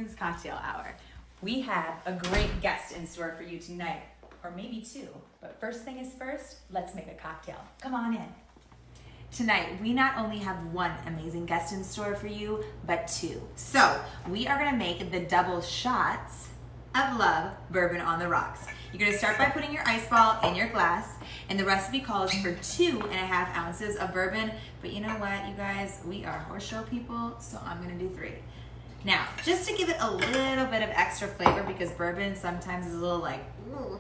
Susan's Cocktail Hour. We have a great guest in store for you tonight, or maybe two. But first thing is first, let's make a cocktail. Come on in. Tonight, we not only have one amazing guest in store for you, but two. So, we are gonna make the double shots of love bourbon on the rocks. You're gonna start by putting your ice ball in your glass, and the recipe calls for 2.5 ounces of bourbon. But you know what, you guys, we are horse show people, so I'm gonna do 3. Now, just to give it a little bit of extra flavor, because bourbon sometimes is a little like, ooh,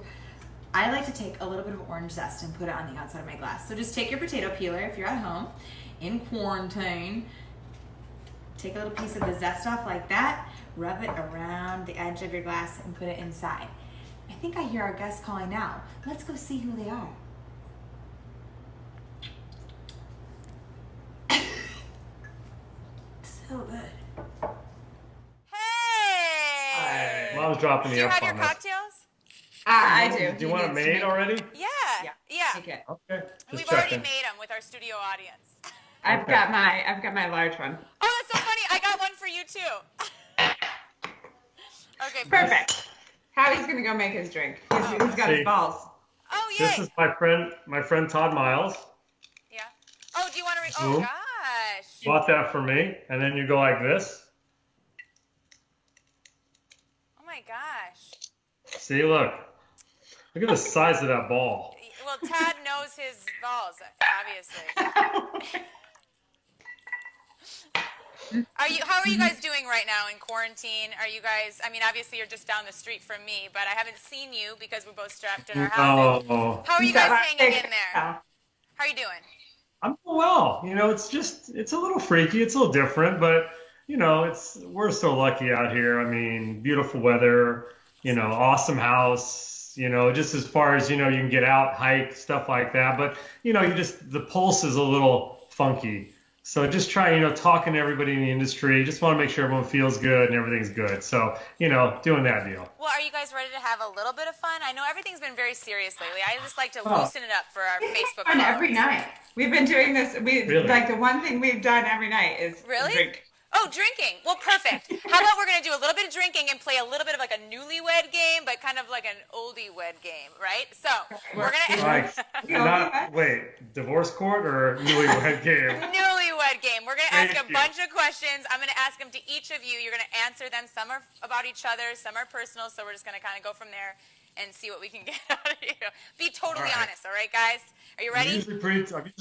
I like to take a little bit of orange zest and put it on the outside of my glass. So just take your potato peeler if you're at home in quarantine, take a little piece of the zest off like that, rub it around the edge of your glass and put it inside. I think I hear our guests calling now. Let's go see who they are. So good. Hey! Mom's dropping Do me you up have your on this. cocktails? I do. Do you want it made already? Yeah. Take it. Okay. Just We've checking. already made them with our studio audience. I've got my large one. Oh, that's so funny. I got one for you too. Okay, Perfect. Howie's gonna go make his drink. He's got his balls. Oh, yay. This is my friend Todd Miles. Yeah. Oh, do you want to oh Boom. gosh. Bought that for me, and then you go like this. Oh my gosh. See, look at the size of that ball. Well, Todd knows his balls, obviously. How are you guys doing right now in quarantine? Are you guys, I mean, obviously you're just down the street from me, but I haven't seen you because we're both strapped in our houses. Oh, How are you guys hanging in there? How are you doing? I'm doing well. You know, it's a little freaky. It's a little different, but you know, we're so lucky out here. I mean, beautiful weather. You know, awesome house. You know, just as far as, you know, you can get out, hike, stuff like that. But, you know, the pulse is a little funky. So just try, you know, talking to everybody in the industry. Just want to make sure everyone feels good and everything's good. So, you know, doing that deal. Well, are you guys ready to have a little bit of fun? I know everything's been very serious lately. I just like to loosen it up for our Facebook Fun followers. every night. We've been doing this. Really? Like the one thing we've done every night is Really? drink. Oh, drinking. Well, perfect. How about we're going to do a little bit of drinking and play a little bit of like a newlywed game, but kind of like an oldie-wed game, right? So we're going to... Wait, divorce court or newlywed game? Newlywed game. We're going to ask Thank a you. bunch of questions. I'm going to ask them to each of you. You're going to answer them. Some are about each other. Some are personal. So we're just going to kind of go from there and see what we can get out of you. Be totally All right. honest, all right, guys? Are you ready? I'm usually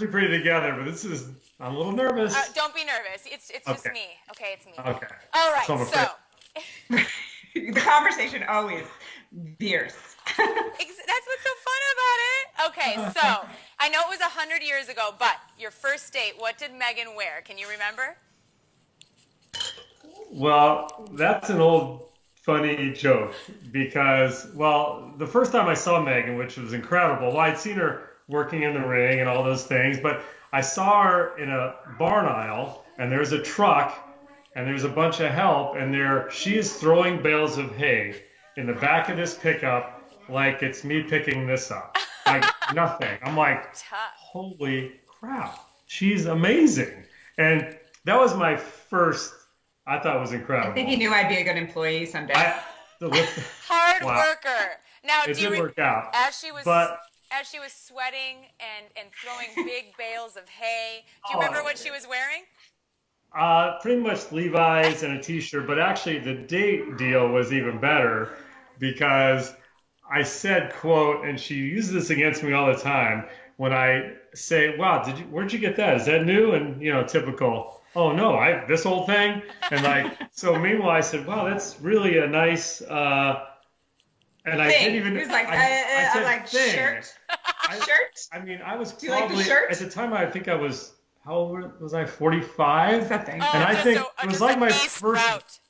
pretty together, but I'm a little nervous. Don't be nervous. It's just Okay. me. Okay, it's me. Okay. All right, So I'm afraid. The conversation always veers. That's what's so fun about it. Okay, so I know it was 100 years ago, but your first date, what did Megan wear? Can you remember? Well, that's an old funny joke because, well, the first time I saw Megan, which was incredible, well, I'd seen her working in the ring and all those things, but I saw her in a barn aisle, and there's a truck, and there's a bunch of help, and she is throwing bales of hay in the back of this pickup like it's me picking this up. Like nothing. I'm like, holy crap, she's amazing. And that was my first, I thought it was incredible. I think he knew I'd be a good employee someday. Hard worker. Now, it did work out. As she was sweating and throwing big bales of hay, do you remember what she was wearing? Pretty much Levi's and a t-shirt, but actually the date deal was even better because I said, quote, and she uses this against me all the time when I say, wow, where'd you get that? Is that new? And, you know, typical, oh no, this old thing? And like, so meanwhile I said, wow, that's really a nice, and I didn't even, He was like, I said like thing. shirt? Shirt? I mean, I was Do you like the probably, shirt? at the time I think I was, how old was I, 45? Something. And I think it was like my first.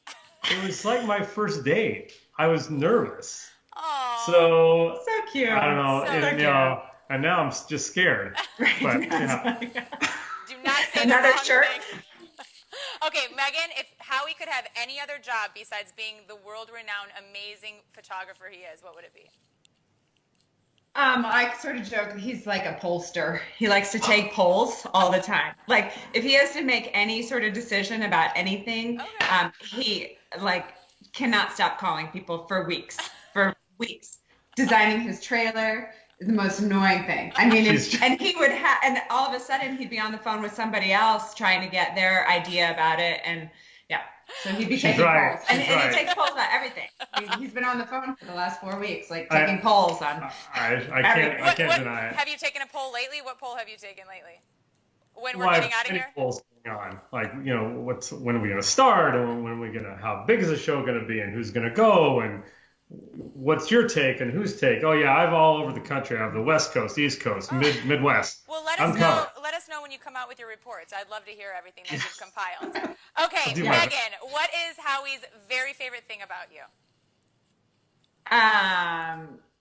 It was like my first date. I was nervous. Oh. So cute. I don't know, So and, you know, and now I'm just scared. But yeah. Do not say Another the wrong shirt? thing. Okay, Megan, if Howie could have any other job besides being the world-renowned, amazing photographer he is, what would it be? I sort of joke he's like a pollster. He likes to take polls all the time. Like if he has to make any sort of decision about anything, he like cannot stop calling people for weeks. Designing his trailer is the most annoying thing. I mean, and he would and all of a sudden he'd be on the phone with somebody else trying to get their idea about it. And yeah, so he'd be taking polls. And he takes polls on everything. He's been on the phone for the last 4 weeks, like taking polls on. I can't deny it. Have you taken a poll lately? What poll have you taken lately? When we're getting out of here? Polls going on. Like, when are we going to start, and when are we going to, how big is the show going to be, and who's going to go, and what's your take and whose take? Oh yeah, I've all over the country. I have the West Coast, East Coast, Midwest. Well, let us know. Let us know when you come out with your reports. I'd love to hear everything that you've compiled. Okay, Megan, what is Howie's very favorite thing about you?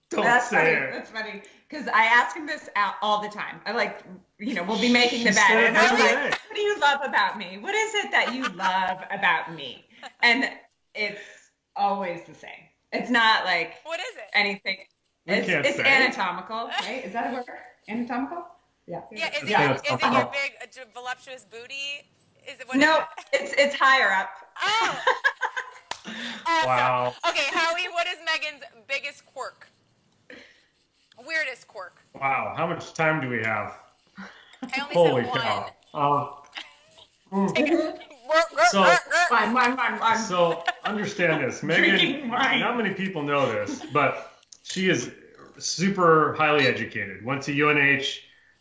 Don't say it. That's funny because I ask him this out all the time. I we'll be making the bed, and I'm like, "What do you love about me? What is it that you love about me?" And it's always the same. It's not like what is it? Anything. It's anatomical, right? Is that a word? Anatomical? Yeah. Yeah. Is it your big voluptuous booty? Is it what? No, it's higher up. Oh. Awesome. Wow. Okay, Howie, what is Megan's biggest quirk? Weirdest quirk. Wow. How much time do we have? I only Holy said cow. one. So understand this, Megan. Not many people know this, but she is super highly educated. Went to UNH,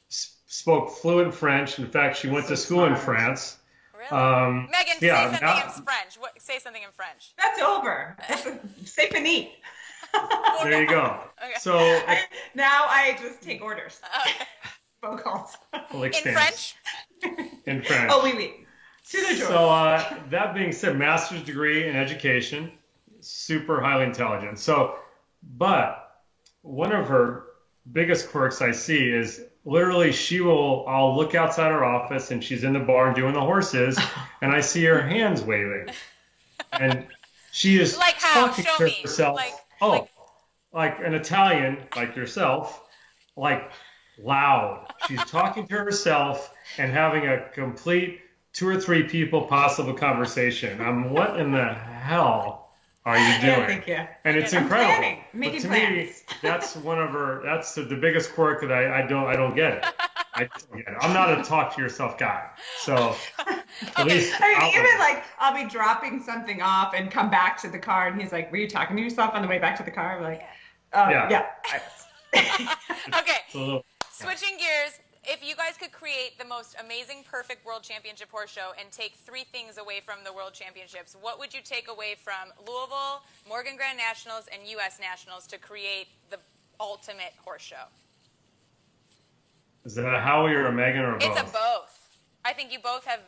spoke fluent French. In fact, she went to school in France. Really? Megan, say something in French. Say something in French. That's over. C'est fini. There you go. Okay. So now I just take orders. Okay. Phone calls. In French? In French. Oh, oui. So that being said, master's degree in education, super highly intelligent. But one of her biggest quirks I see is literally I'll look outside her office and she's in the barn doing the horses and I see her hands waving. And she is talking to herself. Like an Italian, like yourself, like loud. She's talking to herself and having a complete 2 or 3 people possible conversation. What in the hell are you doing? And it's incredible. But to me, that's that's the biggest quirk that I don't get it. I'm not a talk to yourself guy. So at least I'll be dropping something off and come back to the car and he's like, "Were you talking to yourself on the way back to the car?" I'm like, yeah. Okay. Switching gears. If you guys could create the most amazing, perfect World Championship horse show and take 3 things away from the World Championships, what would you take away from Louisville, Morgan Grand Nationals, and U.S. Nationals to create the ultimate horse show? Is that a Howie or a Megan or both? It's a both. I think you both have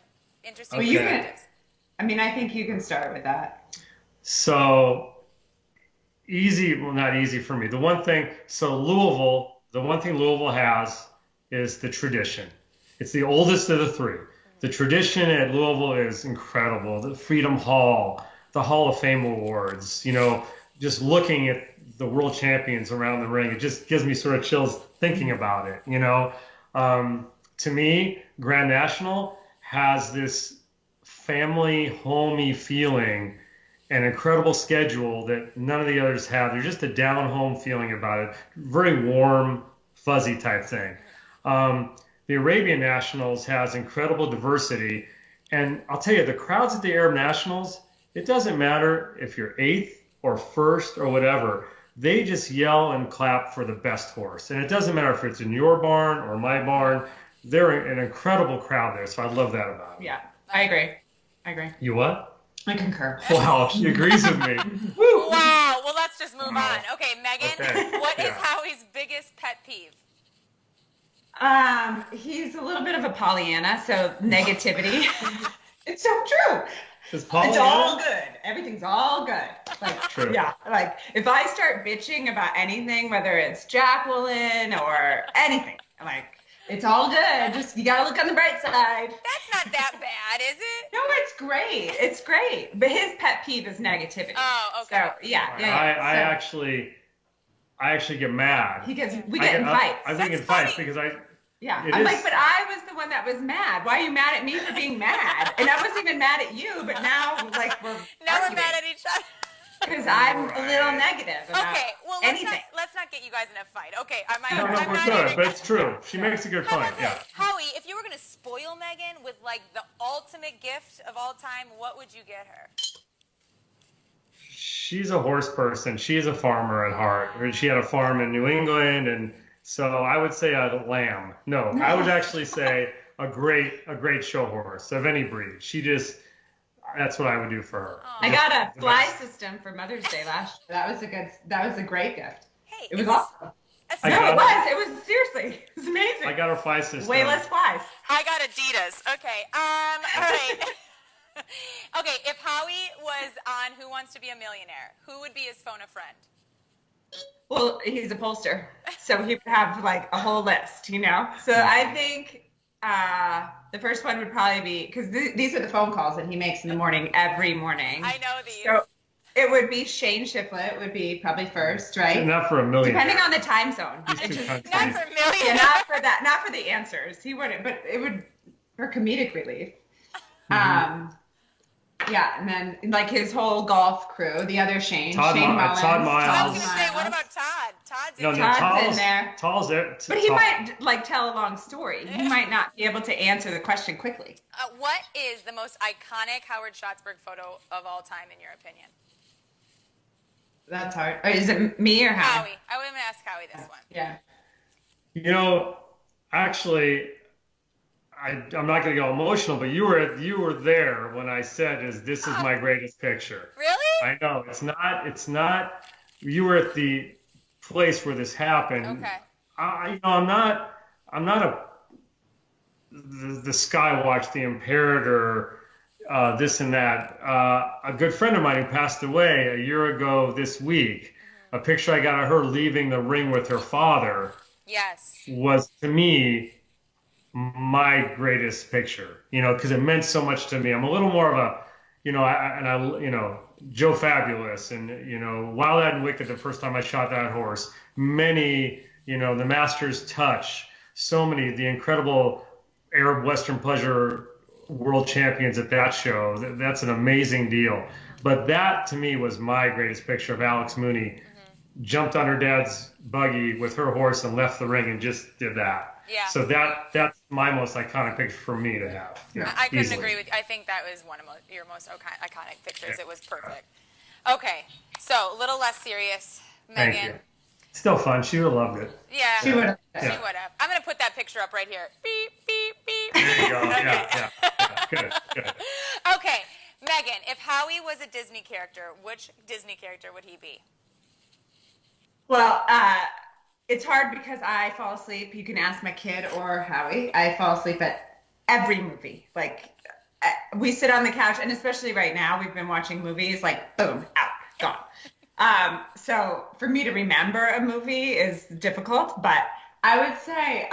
interesting Okay. perspectives. I think you can start with that. So easy, well, not easy for me. The one thing Louisville has is the tradition. It's the oldest of the 3. The tradition at Louisville is incredible. The Freedom Hall, the Hall of Fame awards, just looking at the world champions around the ring, it just gives me sort of chills thinking about it, To me, Grand National has this family, homey feeling, an incredible schedule that none of the others have. There's just a down-home feeling about it. Very warm, fuzzy type thing. The Arabian Nationals has incredible diversity. And I'll tell you, the crowds at the Arab Nationals, it doesn't matter if you're 8th or 1st or whatever. They just yell and clap for the best horse. And it doesn't matter if it's in your barn or my barn. They're an incredible crowd there. So I love that about it. Yeah, I agree. You what? I concur. Wow, she agrees with me. Woo! Wow. Well, let's just move on. Okay, Megan, what is Howie's biggest pet peeve? He's a little bit of a Pollyanna, so negativity. It's so true. It's all good. Everything's all good. True. Yeah. If I start bitching about anything, whether it's Jacqueline or anything, it's all good. Just, you got to look on the bright side. That's not that bad, is it? No, it's great. It's great. But his pet peeve is negativity. Oh, okay. So, yeah. I actually get mad. We get in fights. I think in fights because I'm but I was the one that was mad. Why are you mad at me for being mad? And I wasn't even mad at you, but now we're mad at each other. Because I'm a little negative about Okay, well, anything. let's not get you guys in a fight. Okay, No, I'm we're not good, even- but it's true. She makes a good How point. about Yeah. this? Howie, if you were going to spoil Megan with like the ultimate gift of all time, what would you get her? She's a horse person. She's a farmer at heart. She had a farm in New England, and so I would say a lamb. No, I would actually say a great show horse of any breed. That's what I would do for her. I got a fly system for Mother's Day last year. That was a great gift. Hey, It was it's- awesome. it's- I No, got it was seriously. It was amazing. I got her fly system. Way less flies. I got Adidas. Okay. All right. Okay, if Howie was on Who Wants to Be a Millionaire, who would be his phone a friend? Well, he's a pollster, so he would have like a whole list, you know? So I think the first one would probably be, because these are the phone calls that he makes in the morning, every morning. I know these. So it would be Shane Shiflett would be probably first, right? Not for a million. Depending on the time zone. He's It's too just- Not country. for a million. Yeah, not for that, not for the answers. He wouldn't, but it would for comedic relief. Yeah, and then like his whole golf crew, the other Shane, Todd Shane Mi- Mullins. Todd I Miles. was going to say, what about Todd? Todd's in No, there. Todd's in there. Tall's there. But he Tall. might like tell a long story. He might not be able to answer the question quickly. What is the most iconic Howard Schatzberg photo of all time, in your opinion? That's hard. Or is it me or Howie? Howie. I would going to ask Howie this one. Yeah. You know, actually, I'm not going to go emotional, but you were there when I said, "This is my greatest picture." Really? I know it's not. You were at the place where this happened. Okay. I'm not the Skywatch, the Imperator, this and that. A good friend of mine who passed away a year ago this week, a picture I got of her leaving the ring with her father Yes. was to me my greatest picture, because it meant so much to me. I'm a little more of a, Joe Fabulous and, Wild Eyed and Wicked, the first time I shot that horse, many, the Master's Touch, so many, the incredible Arab Western Pleasure world champions at that show. That's an amazing deal. But that to me was my greatest picture of Alex Mooney. Jumped on her dad's buggy with her horse and left the ring and just did that. Yeah. So that's my most iconic picture for me to have. I couldn't easily. agree with you. I think that was one of your most iconic pictures. It was perfect. Okay, so a little less serious. Megan. Thank you. Still fun. She would have loved it. Yeah. She would have. She would have. I'm going to put that picture up right here. Beep, beep, beep. There you go. Okay. Yeah. Good. Okay, Megan, if Howie was a Disney character, which Disney character would he be? Well, it's hard because I fall asleep. You can ask my kid or Howie. I fall asleep at every movie. Like, we sit on the couch, and especially right now, we've been watching movies like, boom, out, gone. So for me to remember a movie is difficult, but I would say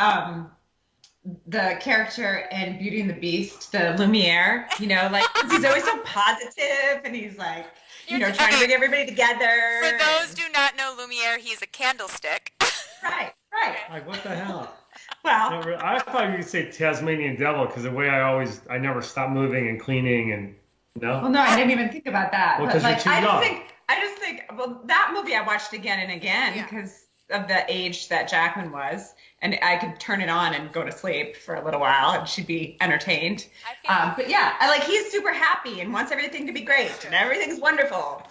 the character in Beauty and the Beast, the Lumiere, like, 'cause he's always so positive, and he's like, trying to bring everybody together. For those who do not know Lumiere, he's a candlestick. Right. Like, what the hell? Well, I thought you could say Tasmanian Devil because the way I never stop moving and cleaning and well, no, I didn't even think about that. Well, But 'cause you're like, too I young. just think, well, that movie I watched again and again Yeah. because of the age that Jackman was, and I could turn it on and go to sleep for a little while, and she'd be entertained. But yeah, he's super happy and wants everything to be great, and everything's wonderful,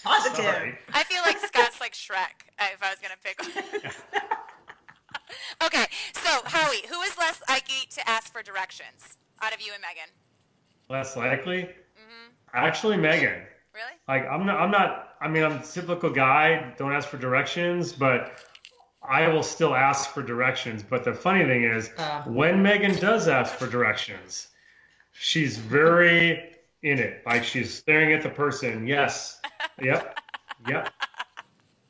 positive. Sorry. I feel like Scott's like Shrek, if I was going to pick one. Okay, so Howie, who is less likely to ask for directions out of you and Megan? Less likely? Actually, Megan. Really? Like, I'm a typical guy, don't ask for directions, but I will still ask for directions. But the funny thing is, when Megan does ask for directions, she's very in it. Like, she's staring at the person. Yes. Yep.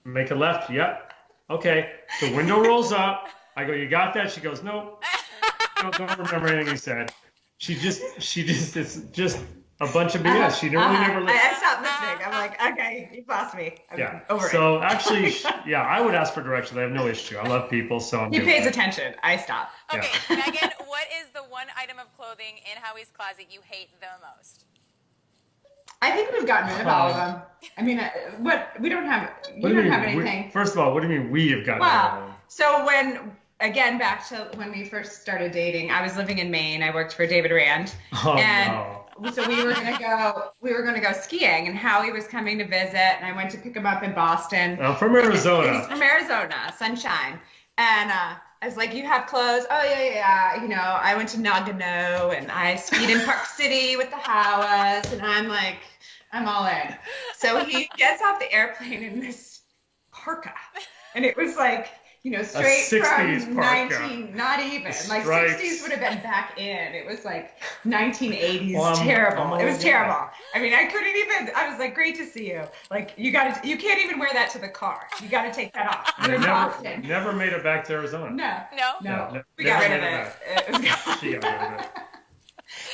Make a left. Yep. Okay. The window rolls up. I go, you got that? She goes, nope. Don't remember anything you said. She just, it's just a bunch of BS. She really never I stopped listening. I'm like, okay, you lost me. I'm over So actually, I would ask for directions. I have no issue. I love people, so I'm He good pays with that. attention. I stop. Okay, Megan, what is the one item of clothing in Howie's closet you hate the most? I think we've gotten rid of all of them. I mean, we don't have. You don't have anything. First of all, what do you mean we have gotten rid of them? So again, back to when we first started dating, I was living in Maine. I worked for David Rand. So we were gonna go skiing, and Howie was coming to visit, and I went to pick him up in Boston. I'm from Arizona. He's from Arizona, sunshine. And I was like, "You have clothes?" "Oh yeah." You know, I went to Nagano, and I skied in Park City with the Howas, and I'm like, I'm all in. So he gets off the airplane in this parka, and it was like, you know, straight from 19, not even. Like 60s would have been back in. It was like 1980s, terrible. It was terrible. I mean, I was like, great to see you. Like, you can't even wear that to the car. You got to take that off. Never made it back to Arizona. No. We got rid of it. She got rid of it.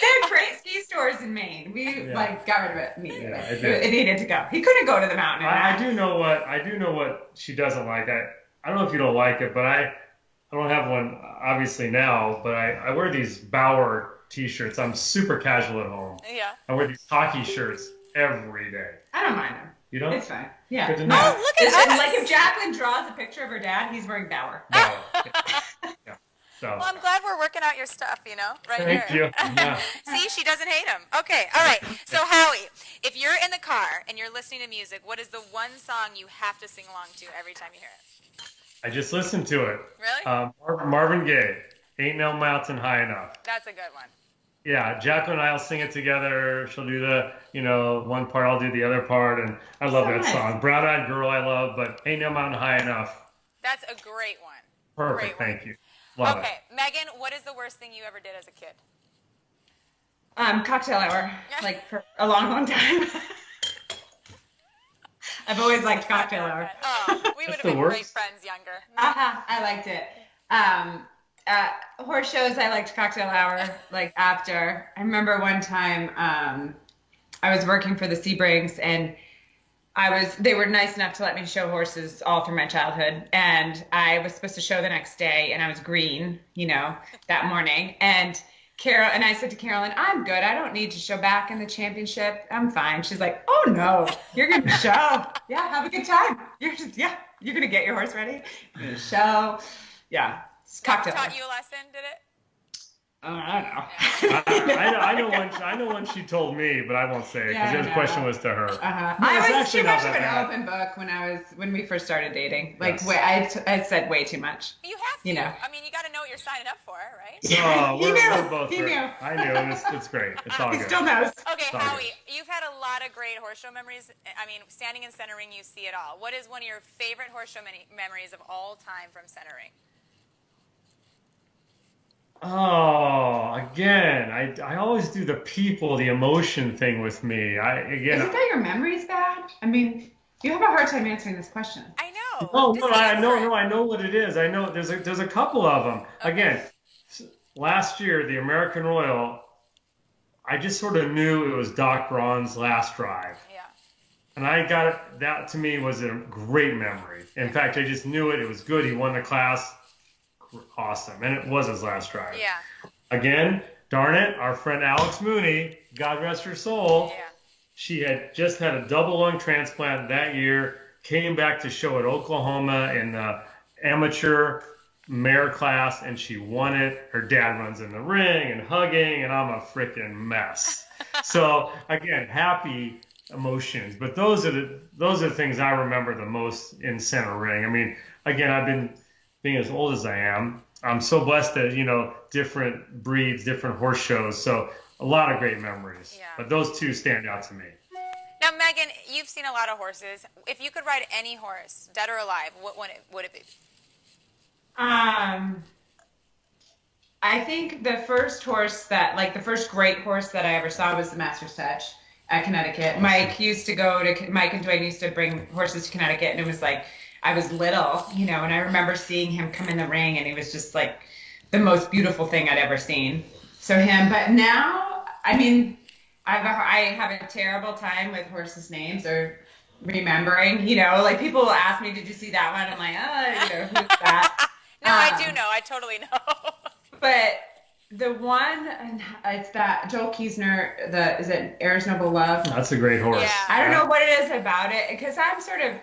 They had great ski stores in Maine. We got rid of it immediately. Yeah, it needed to go. He couldn't go to the mountain. I do know what she doesn't like. I don't know if you don't like it, but I don't have one obviously now, but I wear these Bauer t-shirts. I'm super casual at home. Yeah. I wear these hockey shirts every day. I don't mind them. You don't? It's fine. Yeah. Good to know. Oh, look at us. Like if Jacqueline draws a picture of her dad, he's wearing Bauer. No. Yeah. So. Well, I'm glad we're working out your stuff, you know, right Thank here. you. Yeah. See, she doesn't hate him. Okay, all right. So, Howie, if you're in the car and you're listening to music, what is the one song you have to sing along to every time you hear it? I just listened to it. Really? Marvin Gaye, Ain't No Mountain High Enough. That's a good one. Yeah, Jacqueline and I will sing it together. She'll do the, one part, I'll do the other part, and I love that song. Brown Eyed Girl I love, but Ain't No Mountain High Enough. That's a great one. Perfect, thank you. Love it. Megan, what is the worst thing you ever did as a kid? Cocktail hour, like for a long, long time. I've always liked cocktail hour. Oh, we would have been great friends younger. I liked it. Horse shows, I liked cocktail hour, like after. I remember one time I was working for the Sebrings, and they were nice enough to let me show horses all through my childhood. And I was supposed to show the next day, and I was green, that morning. And I said to Carolyn, I'm good. I don't need to show back in the championship. I'm fine. She's like, oh no, you're going to show. Yeah, have a good time. You're going to get your horse ready. You're going to show. Yeah. It's cocktail. Taught you a lesson, did it? I don't know. I know when she told me, but I won't say it because the question was to her. No, I was too much of an open book when we first started dating. Like, I said way too much. You have to. I mean, you got to know what you're signing up for, right? Oh, he knew. Knew. I knew. It's great. It's all good. He still knows. Okay, Howie, you've had a lot of great horse show memories. I mean, standing in center ring, you see it all. What is one of your favorite horse show memories of all time from center ring? Oh, again, I always do the emotion thing with me. Isn't that your memory's bad? I mean, you have a hard time answering this question. I know. I know what it is. I know there's a couple of them. Okay. Again, last year, the American Royal, I just sort of knew it was Doc Braun's last drive. Yeah. And that to me was a great memory. In fact, I just knew it. It was good. He won the class. Awesome. And it was his last drive. Yeah. Again, darn it, our friend Alex Mooney, God rest her soul, she had just had a double lung transplant that year, came back to show at Oklahoma in the amateur mare class, and she won it. Her dad runs in the ring and hugging, and I'm a freaking mess. So, again, happy emotions. But those are the things I remember the most in center ring. I mean, again, I've been being as old as I am, I'm so blessed that, different breeds, different horse shows. So a lot of great memories. Yeah. But those two stand out to me. Now, Megan, you've seen a lot of horses. If you could ride any horse, dead or alive, what one would it be? I think the first great horse that I ever saw was the Master's Touch at Connecticut. Mike and Dwayne used to bring horses to Connecticut, and it was like, I was little, and I remember seeing him come in the ring, and he was just like the most beautiful thing I'd ever seen. So him, but now, I mean, I have a terrible time with horses' names or remembering, like people will ask me, did you see that one? I'm like, who's that? No, I do know. I totally know. But The one, it's that Joel Kiesner, is it Air's Noble Love? That's a great horse. Yeah. I don't know what it is about it, because I'm sort of,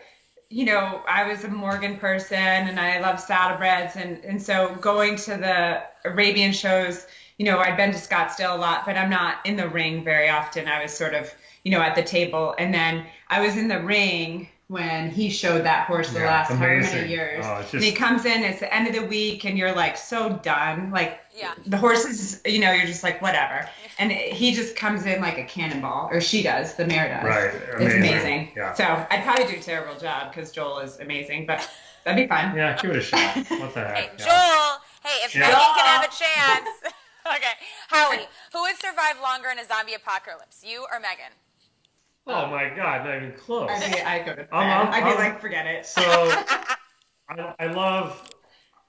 I was a Morgan person and I love saddlebreds. And so going to the Arabian shows, I'd been to Scottsdale a lot, but I'm not in the ring very often. I was sort of, at the table. And then I was in the ring when he showed that horse the last however many years. And he comes in, it's the end of the week, and you're like so done. Like the horses, you're just like, whatever. And he just comes in like a cannonball, or she does, the mare does. Right. It's amazing. Yeah. So I'd probably do a terrible job because Joel is amazing, but that'd be fun. Yeah, give it a shot. What the heck? Hey, Joel, if Megan can have a chance. Okay. Howie, who would survive longer in a zombie apocalypse, you or Megan? Oh my God, not even close. I'd go to bed. I'd be like, forget it. So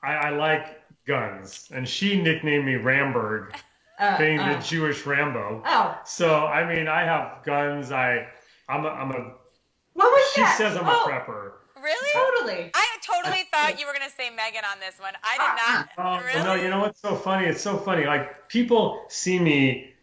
I like guns, and she nicknamed me Ramberg, being the Jewish Rambo. Oh. So I mean, I have guns. I'm a. What was she that? says I'm a prepper. Really? Totally. I totally thought you were going to say Megan on this one. I did not. Really? No, you know what's so funny? It's so funny. Like, people see me,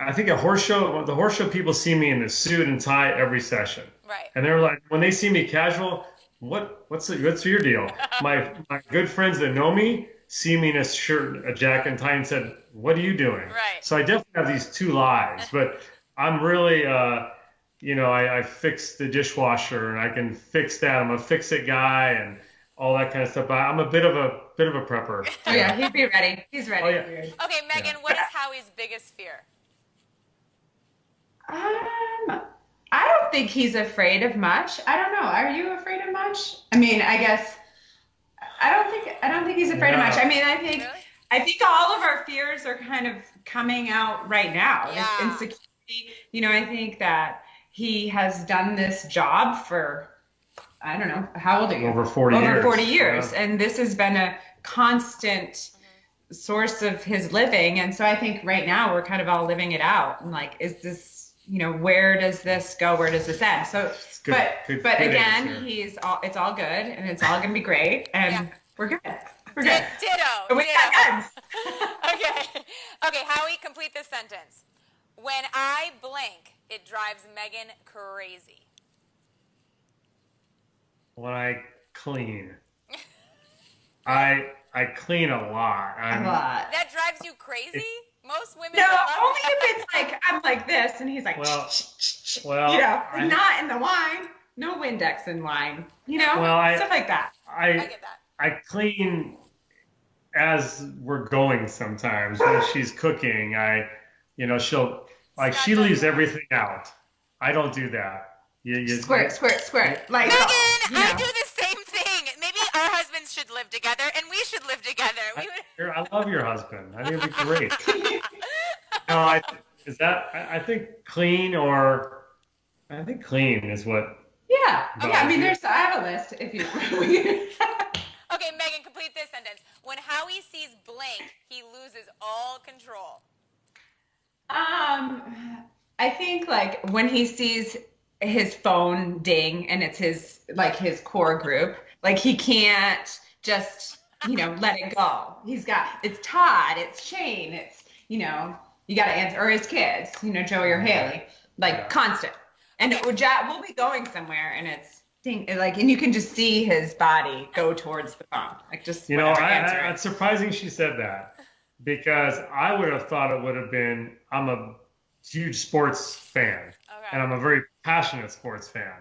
I think the horse show people see me in a suit and tie every session. Right. And they're like, when they see me casual, what's your deal? My good friends that know me see me in a shirt, a jacket, and tie, and said, what are you doing? Right. So I definitely have these two lives, but I'm really, I fix the dishwasher, and I can fix that. I'm a fix-it guy and all that kind of stuff. But I'm a bit of a prepper. Oh yeah, he'd be ready. He's ready. Oh, yeah. Okay, Megan, what is Howie's biggest fear? I don't think he's afraid of much. I don't know. Are you afraid of much? I mean, I guess I don't think he's afraid of much. I mean, I think all of our fears are kind of coming out right now. Yeah. Insecurity. I think that he has done this job for, I don't know, how old are you? Over 40 years. Over 40 years. Yeah. And this has been a constant source of his living. And so I think right now we're kind of all living it out. And like, is this, where does this go? Where does this end? So, Good again, answer. it's all good, and it's all going to be great. And we're good. We're good. Ditto. We got guns. Okay, Howie, complete this sentence. When I blink, it drives Megan crazy. When I clean, I clean a lot. A lot. That drives you crazy? Most women No, would love only that. if it's like I'm like this, and he's like, not in the wine. No Windex in wine. Stuff like that. I get that. I clean as we're going sometimes. When she's cooking, she'll she leaves everything out. I don't do that. Squirt. Like Megan, I do the same thing. Maybe our husbands should live together, and we should live together. I love your husband. I think it'd be great. I think clean is what. Yeah. I mean, I have a list if you. Okay, Megan, complete this sentence. When Howie sees blank, he loses all control. I think like when he sees his phone ding and it's his core group, like he can't just, let it go. It's Todd, it's Shane, it's, you got to answer, or his kids, Joey or Haley, constant. And we'll be going somewhere and it's and you can just see his body go towards the phone, like just answer. It's surprising she said that, because I would have thought it would have been, I'm a huge sports fan, and I'm a very passionate sports fan.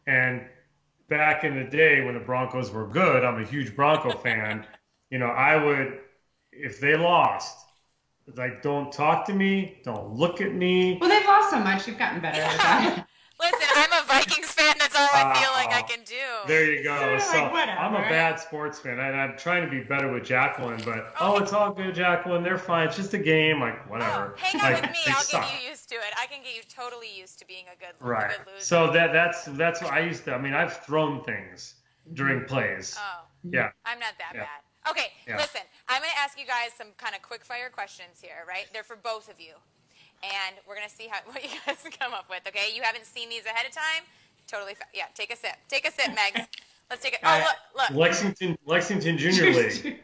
And back in the day when the Broncos were good, I'm a huge Bronco fan. I would, if they lost, like, don't talk to me, don't look at me. Well, they've lost so much. You've gotten better at that. Listen, I'm a Vikings fan. That's all I feel like I can do. There you go. So I'm a bad sports fan, and I'm trying to be better with Jacqueline, but it's all good, Jacqueline. They're fine. It's just a game. Like, whatever. Hang out with me. I'll get you used to it. I can get you totally used to being a good loser. So that's what I used to. I mean, I've thrown things during plays. Oh. Yeah. I'm not that bad. Okay, listen. I'm going to ask you guys some kind of quick fire questions here, right? They're for both of you. And we're going to see what you guys come up with, okay? You haven't seen these ahead of time? Totally. Take a sip. Take a sip, Megs. Let's take it. Oh, look. Lexington Junior League.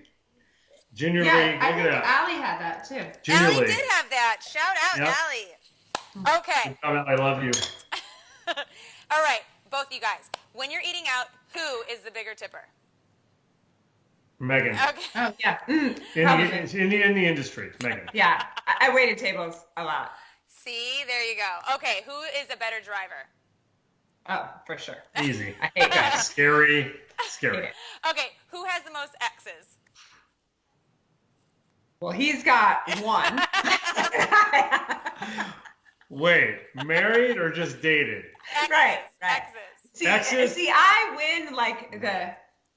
Junior Yeah, League. I Look think at that. Allie had that too. Junior Allie League. did have that. Shout out, Yep. Allie. Okay. I love you. All right, both you guys. When you're eating out, who is the bigger tipper? Megan. Okay. Oh yeah. In the industry, Megan. Yeah, I waited tables a lot. See, there you go. Okay, who is a better driver? Oh, for sure. Easy. I hate guys. Scary. Okay, who has the most X's? Well, he's got one. Wait, married or just dated? X's. Right. X's. Exes? See, I win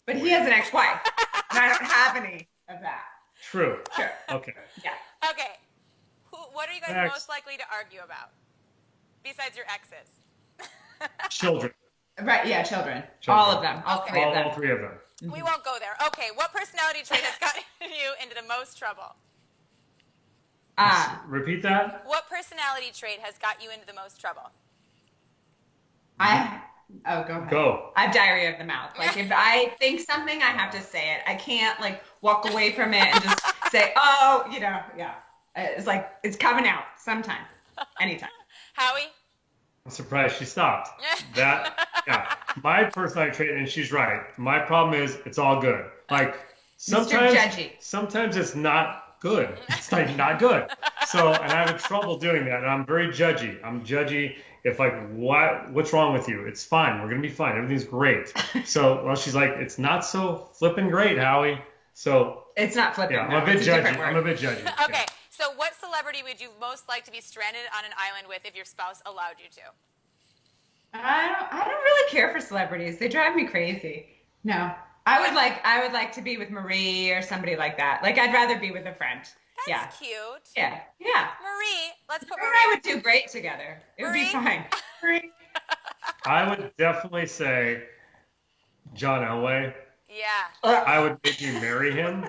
but he has an ex-wife, and I don't have any of that. True. Sure. Okay. Yeah. Okay, what are you guys Ex. most likely to argue about? Besides your exes. Children. Right. Yeah. Children. Children. All of them. All Okay. three of them. All three of them. We won't go there. Okay, what personality trait has gotten you into the most trouble? Repeat that. What personality trait has got you into the most trouble? Go ahead. Go. I have diarrhea of the mouth. Like if I think something, I have to say it. I can't like walk away from it and just say, oh, yeah. It's like it's coming out sometime, anytime. Howie? I'm surprised she stopped. My personality trait, and she's right. My problem is it's all good. Like sometimes it's not good. It's like not good. So, and I have trouble doing that. And I'm very judgy. I'm judgy. If like, what's wrong with you? It's fine. We're gonna be fine. Everything's great. So, well, she's like, it's not so flipping great, Howie. So it's not flipping. Yeah, I'm a bit judgy. Okay. So what celebrity would you most like to be stranded on an island with if your spouse allowed you to? I don't really care for celebrities. They drive me crazy. No. I would like to be with Marie or somebody like that. Like I'd rather be with a friend. That's cute. Yeah. Marie, let's put Her Marie. and I would do great together. It would be fine. Marie. I would definitely say John Elway. Yeah. I would maybe marry him.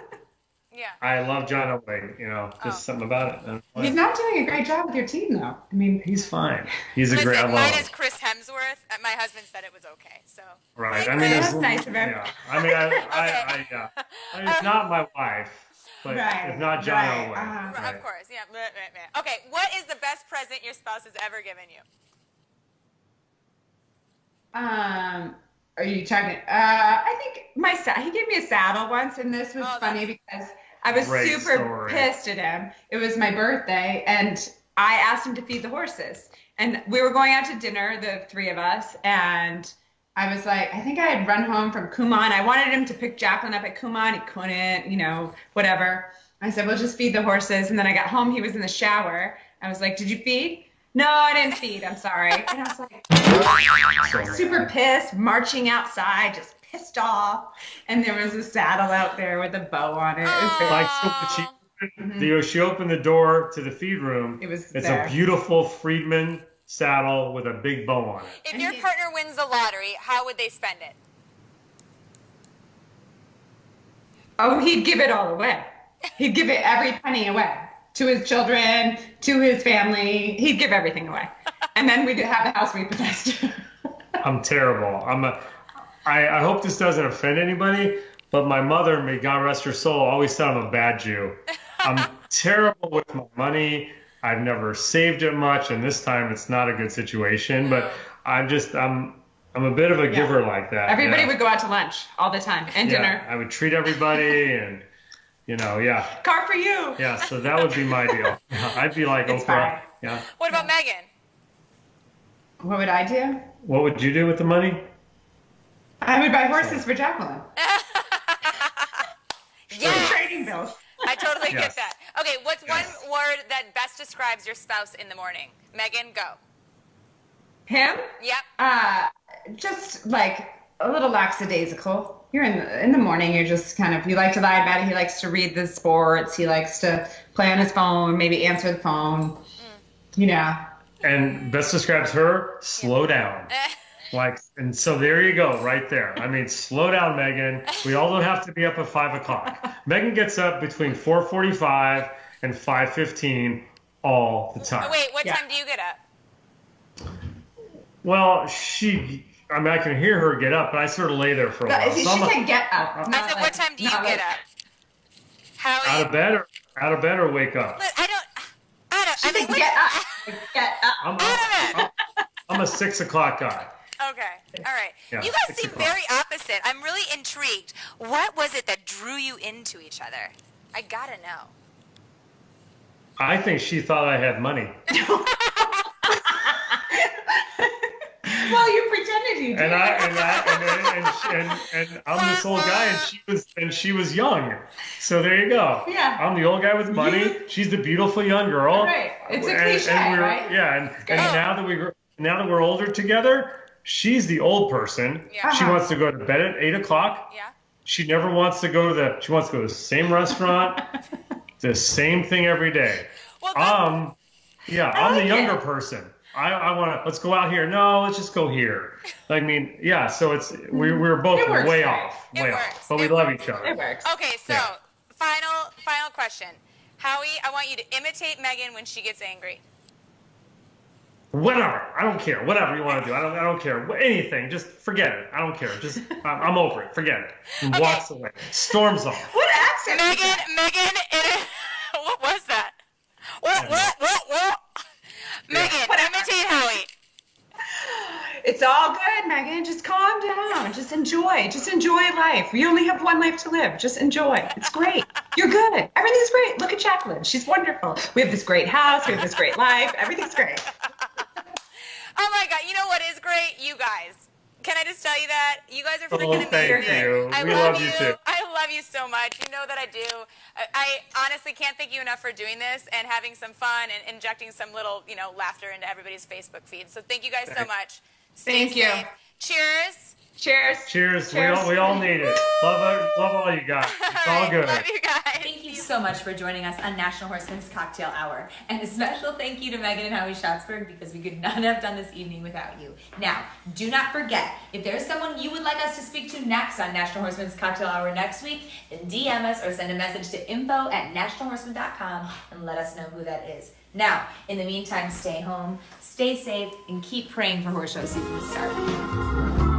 Yeah. I love John Elway. Just something about it. He's not doing a great job with your team, though. I mean, he's fine. He's a great. I love mine him. is Chris Hemsworth. My husband said it was okay. So. Right. Hey, I mean, Chris. That's nice of him. Yeah. I mean, I it's not my wife, but it's not John Elway. Right. Of course. Yeah. Okay. What is the best present your spouse has ever given you? Are you talking? I think he gave me a saddle once, and this was funny because I was super pissed at him. It was my birthday, and I asked him to feed the horses. And we were going out to dinner, the three of us, and I was like, I think I had run home from Kumon. I wanted him to pick Jacqueline up at Kumon. He couldn't, whatever. I said, well, just feed the horses. And then I got home. He was in the shower. I was like, did you feed? No, I didn't feed. I'm sorry. And I was like, super pissed, marching outside, just pissed off. And there was a saddle out there with a bow on it. It was very Like she opened the door to the feed room. It's a beautiful Friedman saddle with a big bow on it. If your partner wins the lottery, how would they spend it? Oh, he'd give it all away. He'd give it every penny away to his children, to his family. He'd give everything away. And then we'd have the house repossessed. I'm terrible. I hope this doesn't offend anybody, but my mother, may God rest her soul, always said I'm a bad Jew. I'm terrible with my money. I've never saved it much, and this time it's not a good situation. But I'm a bit of a giver like that. Everybody would go out to lunch all the time and dinner. I would treat everybody, and Car for you. Yeah, so that would be my deal. I'd be like It's Oprah. fine. Yeah. What about Megan? What would I do? What would you do with the money? I would buy horses for Jacqueline. Yes. Trading bills. I totally Yes. get that. Okay, what's one word that best describes your spouse in the morning? Megan, go. Him? Yep. Just like a little lackadaisical. You're in the morning. You're just you like to lie about it. He likes to read the sports. He likes to play on his phone, maybe answer the phone. And best describes her, slow down. And so there you go, right there. I mean, slow down, Megan. We all don't have to be up at 5 o'clock. Megan gets up between 4:45 and 5:15 all the time. Wait, what time do you get up? Well, I can hear her get up, but I sort of lay there for a while. She said get up. I said, what time do you get up? Howie. Out of bed or wake up. Look, I mean, Get up. Get up. I'm a 6 o'clock guy. Okay. All right. Yeah, You guys 6 seem o'clock. very opposite. I'm really intrigued. What was it that drew you into each other? I gotta know. I think she thought I had money. Well, you pretended you did. And I'm this old guy, and she was young. So there you go. Yeah. I'm the old guy with money. She's the beautiful young girl. Right. It's a cliche, right? Yeah. And now that we're older together, she's the old person. Yeah. She wants to go to bed at 8 o'clock. Yeah. She never wants to go to she wants to go to the same restaurant, the same thing every day. Well, I'm like the younger it. person. I want to, let's go out here. No, let's just go here. I mean, yeah, so we're both It works, way right? off. It Way works. off. But we It love works. each other. It works. Okay, so Yeah. final question. Howie, I want you to imitate Megan when she gets angry. Whatever. I don't care. Whatever you want to do. I don't care. Anything. Just forget it. I don't care. Just, I'm over it. Forget it. And Okay. walks away. Storms off. What accent? Megan, what was that? What? Megan, imitate Howie. It's all good, Megan. Just calm down. Just enjoy. Just enjoy life. We only have one life to live. Just enjoy. It's great. You're good. Everything's great. Look at Jacqueline. She's wonderful. We have this great house. We have this great life. Everything's great. Oh my God! You know what is great? You guys. Can I just tell you that you guys are freaking amazing? Thank you. I We love love you too. I love you so much. You know that I do. I honestly can't thank you enough for doing this and having some fun and injecting some little, laughter into everybody's Facebook feed. So thank you guys so much. Stay Thank you. safe. Cheers. Cheers. Cheers. Cheers. We all need it. Love all you guys. It's all right, good. Love you guys. Thank you so much for joining us on National Horseman's Cocktail Hour. And a special thank you to Megan and Howie Schatzberg because we could not have done this evening without you. Now, do not forget, if there's someone you would like us to speak to next on National Horseman's Cocktail Hour next week, then DM us or send a message to info@nationalhorseman.com and let us know who that is. Now, in the meantime, stay home, stay safe, and keep praying for horse show season to start.